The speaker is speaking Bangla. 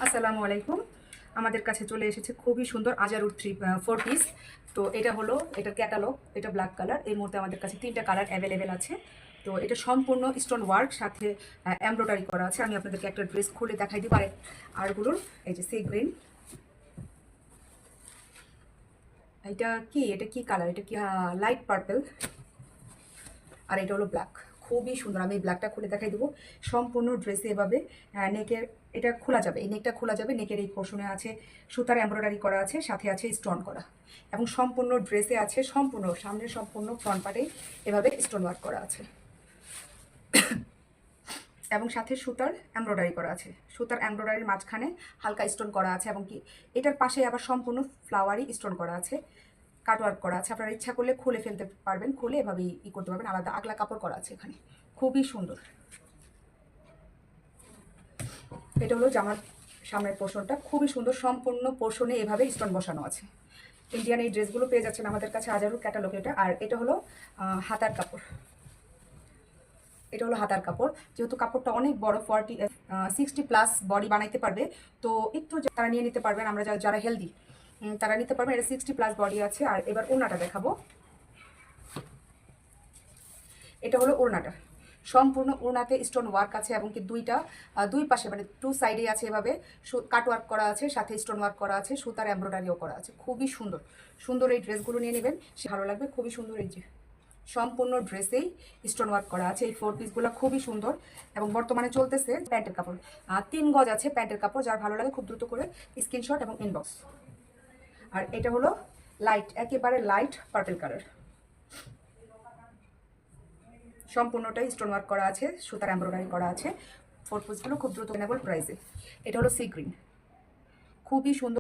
আসসালামু আলাইকুম। আমাদের কাছে চলে এসেছে খুবই সুন্দর আজারুর 4 পিস। তো এটা হলো এটার ক্যাটালগ, এটা ব্ল্যাক কালার। এই মুহূর্তে আমাদের কাছে 3টা কালার অ্যাভেলেবেল আছে। তো এটা সম্পূর্ণ স্টোন ওয়ার্ক সাথে এমব্রয়ডারি করা আছে। আমি আপনাদেরকে একটা ড্রেস খুলে দেখাই দিই পারে। আরগুলোর এই যে সি গ্রিন, এটা কি কালার, এটা কি লাইট পার্পল, আর এটা হলো ব্ল্যাক। খুবই সুন্দর। আমি এই ব্ল্যাকটা খুলে দেখাই দেবো। সম্পূর্ণ ড্রেসে এভাবে নেকের এটা খোলা যাবে, এই নেকটা খোলা যাবে। নেকের এই পোর্শনে আছে সুতার এমব্রয়ডারি করা আছে, সাথে আছে স্টোন করা, এবং সম্পূর্ণ ড্রেসে আছে সম্পূর্ণ সামনের সম্পূর্ণ ফ্রন্ট পার্টে এভাবে স্টোন ওয়ার্ক করা আছে, এবং সাথে সুতার এমব্রয়ডারি করা আছে। সুতার এমব্রয়ডারির মাঝখানে হালকা স্টোন করা আছে, এবং কি এটার পাশে আবার সম্পূর্ণ ফ্লাওয়ারি স্টোন করা আছে, কাটওয়ার্ক করা আছে। আপনারা ইচ্ছা করলে খুলে ফেলতে পারবেন, খুলে এভাবেই করতে পারবেন। আলাদা আগলা কাপড় করা আছে এখানে, খুবই সুন্দর। এটা হলো জামার সামনের পোর্শনটা, খুবই সুন্দর। সম্পূর্ণ পোর্শনে এভাবে স্টোন বসানো আছে। ইন্ডিয়ান এই ড্রেসগুলো পেয়ে যাচ্ছেন আমাদের কাছে আজারুর ক্যাটালগ এটা। আর এটা হলো হাতার কাপড়। এটা হলো হাতার কাপড়। যেহেতু কাপড়টা অনেক বড়, 60+ বডি বানাইতে পারবে, তো একটু তারা নিয়ে নিতে পারবেন। আমরা যারা হেলদি তারা নিতে পারবেন। এটা 60+ বডি আছে। আর এবার ওড়নাটা দেখাবো। এটা হলো ওড়নাটা। সম্পূর্ণ ওড়নাতে স্টোন ওয়ার্ক আছে, এবং কি দুই পাশে মানে 2 সাইডে আছে এভাবে কাট ওয়ার্ক করা আছে, সাথে স্টোন ওয়ার্ক করা আছে, সুতার এমব্রয়ডারিও করা আছে। খুবই সুন্দর সুন্দর এই ড্রেসগুলো নিয়ে নেবেন, সে ভালো লাগবে। খুবই সুন্দর। এই যে সম্পূর্ণ ড্রেসেই স্টোন ওয়ার্ক করা আছে। এই 4 পিসগুলো খুবই সুন্দর, এবং বর্তমানে চলতেছে প্যান্টের কাপড়। 3 গজ আছে প্যান্টের কাপড়। যার ভালো লাগে খুব দ্রুত করে স্ক্রিনশট এবং ইনবক্স। আর এটা হলো লাইট, একেবারে লাইট পার্পল কালার। সম্পূর্ণটাই স্টোন ওয়ার্ক করা আছে, সুতার এমব্রয়ডারি করা আছে। 4 পিসগুলো খুব দ্রুত নেবল প্রাইসে। এটা হলো সি গ্রিন, খুবই সুন্দর।